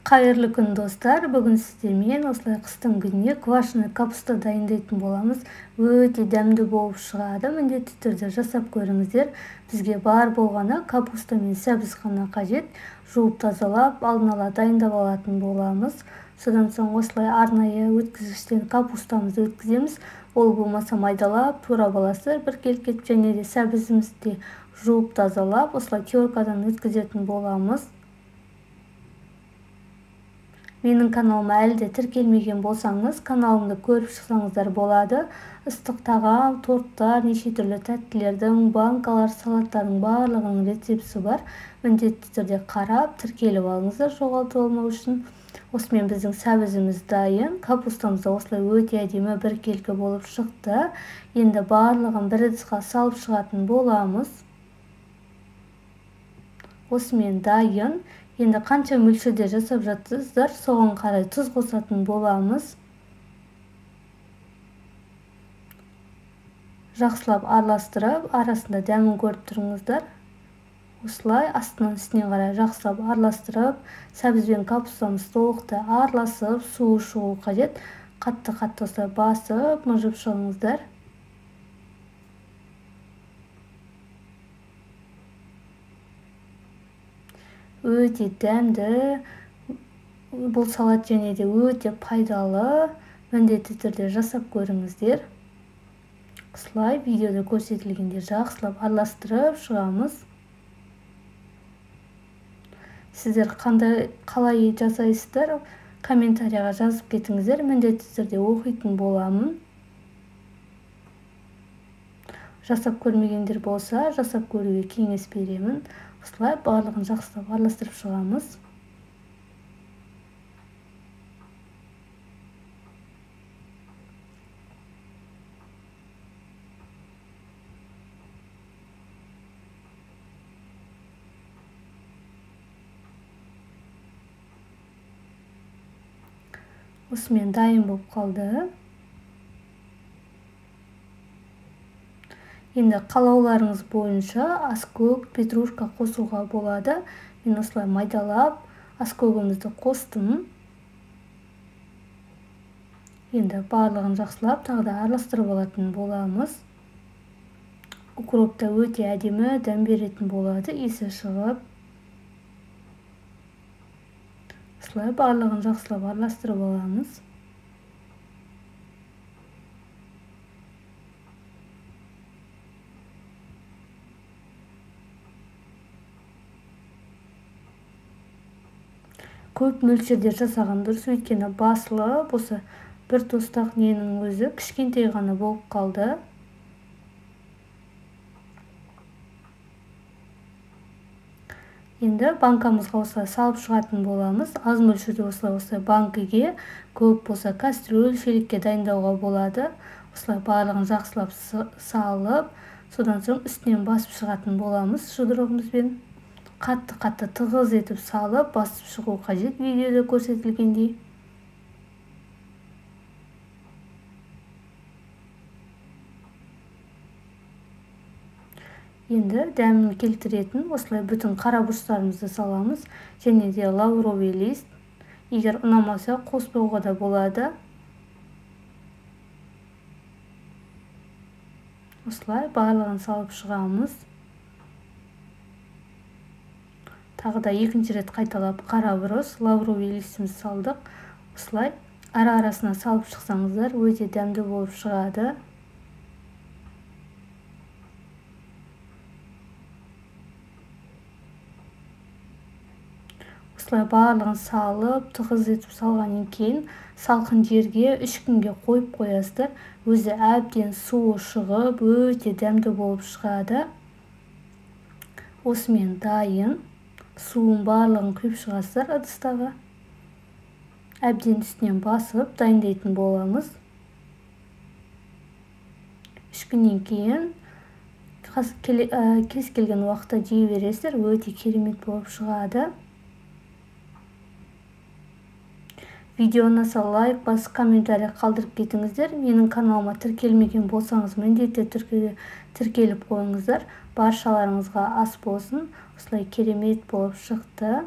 Қайырлы күн достар, бүгін сіздермен осылай қыстың күніне квашеный капуста дайындайтын боламыз. Өте дәмді болып шығады, міндетті түрде жасап көріңіздер. Бізге бар болғаны капуста мен сәбіз ғана қажет. Жуып тазалап, алдын ала дайындап алатын боламыз. Содан соң осылай арнайы өткізгіштен капустамызды өткіземіз. Ол болмаса майдалап, тура баласы бір келкет, және де сәбізімізді жуып тазалап, осылай теркадан өткізетін боламыз. Менің каналыма әлі де тіркелмеген болсаңыз, каналымды көріп шықсаңыздар болады. Ыстық тағам, торттар, неше түрлі тәттілердің, банкалар, салаттардың барлығының рецептісі бар. Міндетті түрде қарап, тіркеліп алыңыздар жоғалтып алмау үшін. Осымен біздің сәбізіміз дайын. Капустамыз да осылай өте әдемі бір келкі болып шықты. Енді барлығын бір ыдысқа салып шығатын боламыз. Осымен дайын. Енді қанша мөлшерде жасап жатсыздар, соған қарай тұз қосатын боламыз. Жақсылап араластырып, арасында дәмін көріп тұрыңыздар. Осылай астынан үстіне қарай жақсылап араластырып, сәбіз бен капустамыз толықтай араласып, суы шығу қажет. Қатты-қатты осылай басып, мыжып шығыңыздар. Өте дәмді, бұл салат және де өте пайдалы. Міндетті түрде жасап көріңіздер. Осылай видеода көрсетілгенде жақсылап араластырып шығамыз. Сіздер қалай жасайсыздар, комментарияға жазып кетіңіздер. Міндетті түрде оқитын боламын. Жасап көрмегендер болса, жасап көруге кеңес беремін. Осылай барлығын жақсылап араластырып шығамыз. Осымен дайын болып қалды. Енді қалауларыңыз бойынша аскөк, петрушка қосуға болады. Мен осылай майдалап, аскөгімізді қостым. Енді барлығын жақсылап, тағы да араластырып алатын боламыз. Укроп та өте әдемі дәм беретін болады, иісі шығып. Осылай барлығын жақсылап араластырып аламыз. Көп мөлшерде жасаған дұрыс, өйткені басылып, осы бір тостақ ненің өзі кішкентай ғана болып қалды. Енді банкамызға осылай салып шығатын боламыз. Аз мөлшерде осылай банкіге, көп болса кастрюль, шелекке дайындауға болады. Осылай барлығын жақсылап салып, содан соң үстінен басып шығатын боламыз жұдырығымызбен. Қатты-қатты тығыз етіп салып, басып шығу қажет видеода көрсетілгендей. Енді дәмін келтіретін осылай бүтін қара бұрыштарымызды саламыз. Және де лавровый лист. Егер ұнамаса қоспауға да болады. Осылай барлығын салып шығамыз. Тағы да екінші рет қайталап қара бұрыш, лавровый листіміз салдық. Осылай ара-арасына салып шықсаңыздар, өте дәмді болып шығады. Осылай барлығын салып, тығыз етіп салғаннан кейін салқын жерге 3 күнге қойып қоясыздар. Өзі әбден суы шығып, өте дәмді болып шығады. Осымен дайын. Суын барлығын құйып шығасыздар ыдыстағы. Әбден үстінен басып дайындайтын боламыз. 3 күннен кейін кез келген уақытта жей бересіздер, өте керемет болып шығады. Видео ұнаса лайк басып, комментарий қалдырып кетіңіздер. Менің каналыма тіркелмеген болсаңыз, міндетті тіркеліп қойыңыздар. Баршаларыңызға ас болсын. Осылай керемет болып шықты.